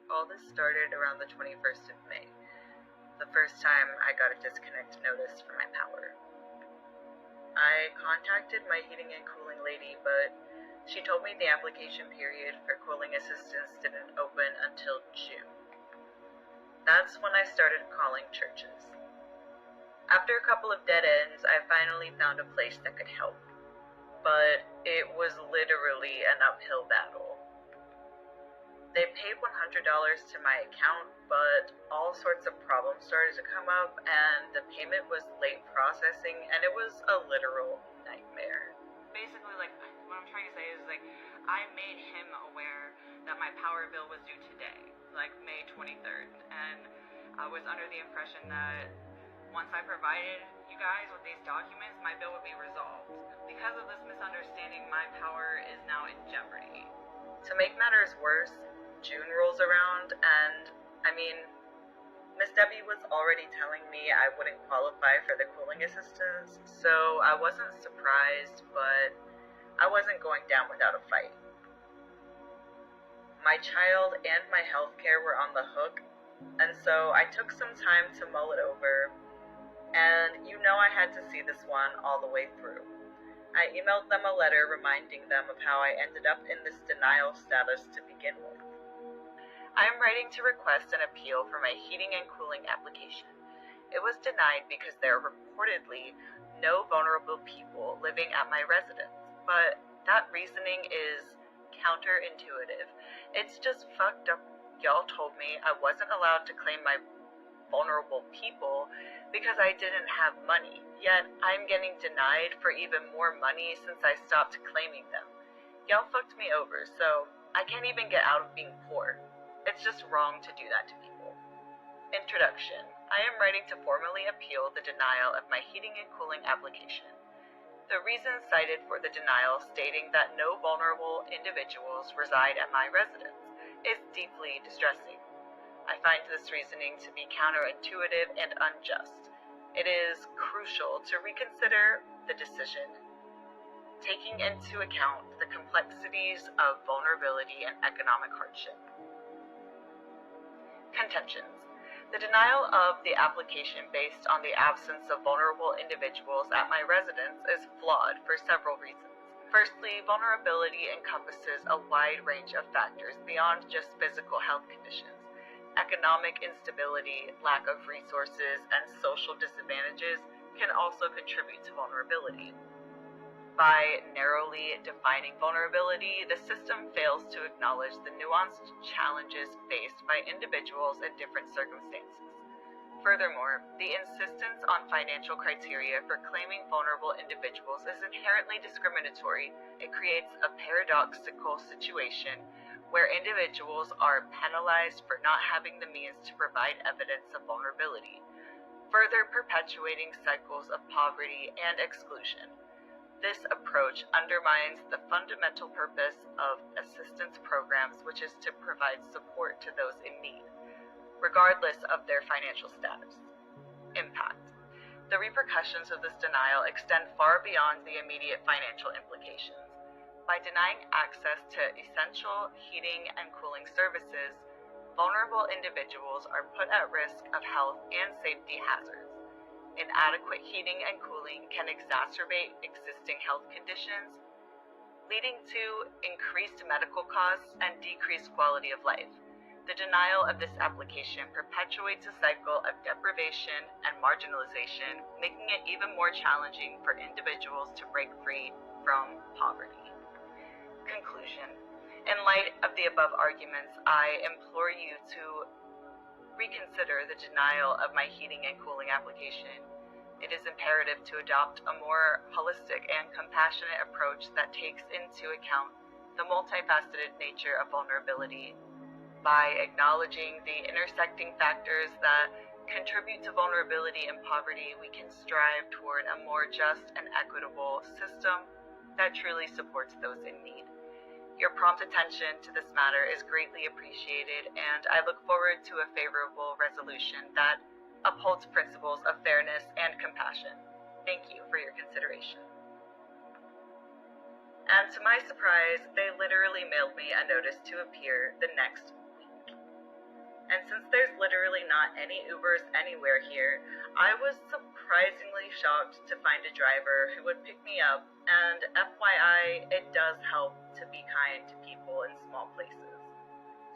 All this started around the 21st of May, the first time I got a disconnect notice from my power. I contacted my heating and cooling lady, but she told me the application period for cooling assistance didn't open until June. That's when I started calling churches. After a couple of dead ends, I finally found a place that could help, but it was literally an uphill battle. They paid $100 to my account, but all sorts of problems started to come up, and the payment was late processing, and it was a literal nightmare. Basically, what I'm trying to say is, I made him aware that my power bill was due today, May 23rd, and I was under the impression that once I provided you guys with these documents, my bill would be resolved. Because of this misunderstanding, my power is now in jeopardy. To make matters worse, June rolls around, and Miss Debbie was already telling me I wouldn't qualify for the cooling assistance, so I wasn't surprised, but I wasn't going down without a fight. My child and my healthcare were on the hook, and so I took some time to mull it over, and I had to see this one all the way through. I emailed them a letter reminding them of how I ended up in this denial status to begin with. I am writing to request an appeal for my heating and cooling application. It was denied because there are reportedly no vulnerable people living at my residence, but that reasoning is counterintuitive. It's just fucked up. Y'all told me I wasn't allowed to claim my vulnerable people because I didn't have money, yet I'm getting denied for even more money since I stopped claiming them. Y'all fucked me over, so I can't even get out of being poor. It's just wrong to do that to people. Introduction. I am writing to formally appeal the denial of my heating and cooling application. The reason cited for the denial, stating that no vulnerable individuals reside at my residence, is deeply distressing. I find this reasoning to be counterintuitive and unjust. It is crucial to reconsider the decision, taking into account the complexities of vulnerability and economic hardship. Contentions. The denial of the application based on the absence of vulnerable individuals at my residence is flawed for several reasons. Firstly, vulnerability encompasses a wide range of factors beyond just physical health conditions. Economic instability, lack of resources, and social disadvantages can also contribute to vulnerability. By narrowly defining vulnerability, the system fails to acknowledge the nuanced challenges faced by individuals in different circumstances. Furthermore, the insistence on financial criteria for claiming vulnerable individuals is inherently discriminatory. It creates a paradoxical situation where individuals are penalized for not having the means to provide evidence of vulnerability, further perpetuating cycles of poverty and exclusion. This approach undermines the fundamental purpose of assistance programs, which is to provide support to those in need, regardless of their financial status. Impact. The repercussions of this denial extend far beyond the immediate financial implications. By denying access to essential heating and cooling services, vulnerable individuals are put at risk of health and safety hazards. Inadequate heating and cooling can exacerbate existing health conditions, leading to increased medical costs and decreased quality of life. The denial of this application perpetuates a cycle of deprivation and marginalization, making it even more challenging for individuals to break free from poverty. Conclusion. In light of the above arguments, I implore you to reconsider the denial of my heating and cooling application. It is imperative to adopt a more holistic and compassionate approach that takes into account the multifaceted nature of vulnerability. By acknowledging the intersecting factors that contribute to vulnerability and poverty, we can strive toward a more just and equitable system that truly supports those in need. Your prompt attention to this matter is greatly appreciated, and I look forward to a favorable resolution that upholds principles of fairness and compassion. Thank you for your consideration. And to my surprise, they literally mailed me a notice to appear the next week. And since there's literally not any Ubers anywhere here, I was surprisingly shocked to find a driver who would pick me up, and FYI, it does help to be kind to people in small places.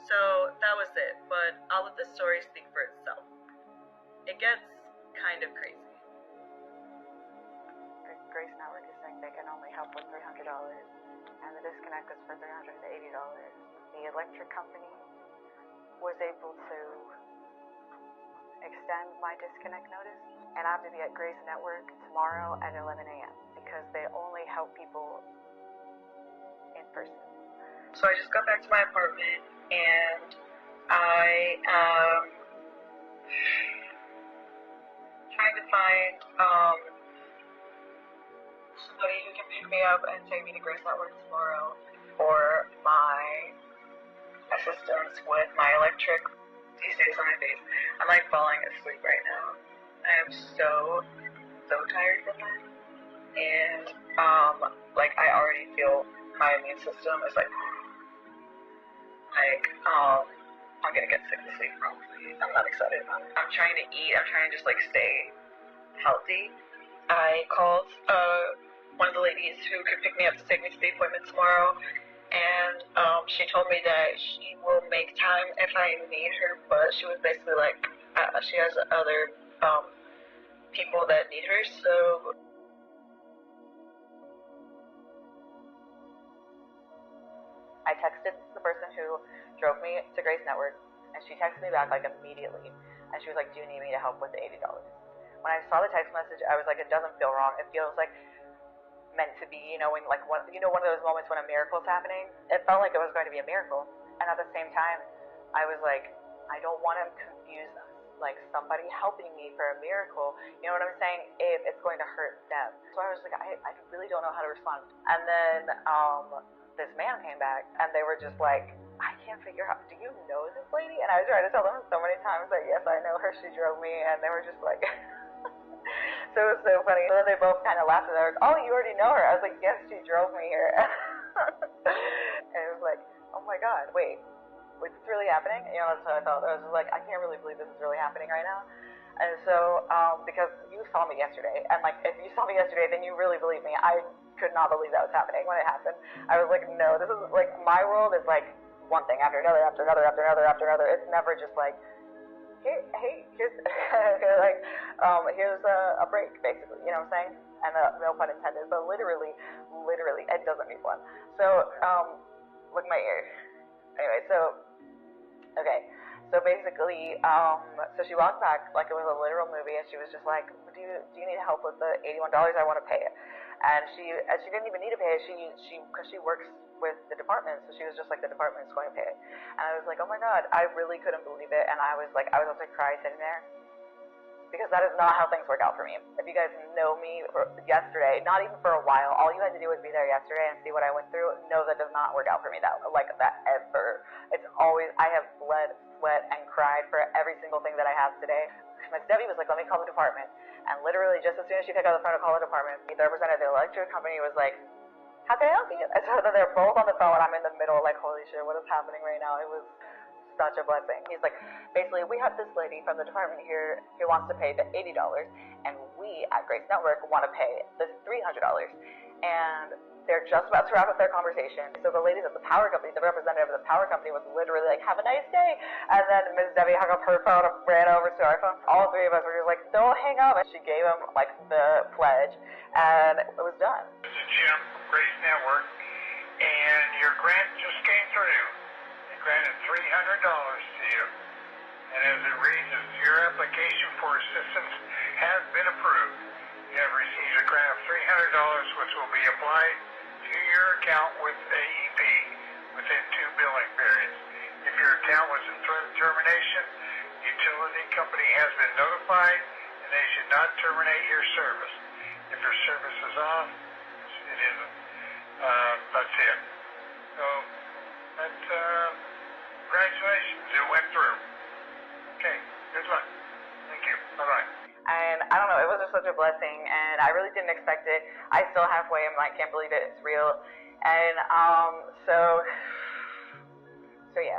So that was it, but I'll let the story speak for itself. It gets kind of crazy. Grace Network is saying they can only help with $300, and the disconnect is for $380. The electric company was able to extend my disconnect notice, and I have to be at Grace Network tomorrow at 11 a.m. because they only help people in person. So I just got back to my apartment, and I am trying to find somebody who can pick me up and take me to Grace Network tomorrow for my assistance with my electric. He stays on my face. I'm like falling asleep right now. I am so tired from that. And like I already feel my immune system is like I'm gonna get sick this week probably. I'm not excited about it. I'm trying to eat. I'm trying to just like stay healthy. I called one of the ladies who could pick me up to take me to the appointment tomorrow. And she told me that she will make time if I need her, but she was basically like, she has other people that need her, so. I texted the person who drove me to Grace Network, and she texted me back like immediately, and she was like, do you need me to help with the $80? When I saw the text message, I was like, it doesn't feel wrong. It feels like meant to be, when like one of those moments when a miracle's happening. It felt like it was going to be a miracle, and at the same time I was like, I don't want to confuse like somebody helping me for a miracle, you know what I'm saying, if it's going to hurt them. So I was like, I really don't know how to respond. And then this man came back, and they were just like, I can't figure out, do you know this lady? And I was trying to tell them so many times that yes, I know her, she drove me, and they were just like so it was so funny. So then they both kind of laughed, and they were like, oh, you already know her. I was like, yes, she drove me here. And it was like, oh my god, wait, is this really happening? That's how I felt. I was just like, I can't really believe this is really happening right now. And so, because you saw me yesterday, and like, if you saw me yesterday, then you really believe me. I could not believe that was happening when it happened. I was like, no, this is like, my world is like one thing after another, after another, after another, after another. It's never just like, hey, here's like, here's a break, basically, you know what I'm saying? And no pun intended, but literally, it doesn't mean fun. So, look at my ear. Anyway, so basically, so she walked back like it was a literal movie, and she was just like, do you need help with the $81? I want to pay it. And she didn't even need to pay it. Because she works with the department, so she was just like, the department is going to pay it. And I was like, oh my god, I really couldn't believe it. And I was about to cry sitting there, because that is not how things work out for me. If you guys know me yesterday, not even for a while, all you had to do was be there yesterday and see what I went through. No, that does not work out for me that ever. It's always, I have bled, sweat, and cried for every single thing that I have today. Miss Debbie was like, let me call the department. And literally, just as soon as she picked up the phone to call the department, the representative of the electric company was like, how can I help you? And so then they're both on the phone, and I'm in the middle, like, holy shit, what is happening right now? It was such a blessing. He's like, basically, we have this lady from the department here who wants to pay the $80, and we at Grace Network want to pay the $300. And they're just about to wrap up their conversation. So the ladies at the power company, the representative of the power company, was literally like, have a nice day. And then Ms. Debbie hung up her phone and ran over to our phone. All three of us were just like, don't hang up. And she gave him like the pledge, and it was done. This is Jim from Grace Network, and your grant just came through. They granted $300 to you. And as it reads, your application for assistance has been approved. You have received a grant of $300, which will be applied to your account with AEP within 2 billing periods. If your account was in threat of termination, the utility company has been notified, and they should not terminate your service. If your service is off, it isn't. That's it. So, congratulations, it went through. Okay, good luck. Thank you. Bye-bye. And I don't know, it was just such a blessing, and I really didn't expect it. I still halfway am like, can't believe it, it's real. And so yeah.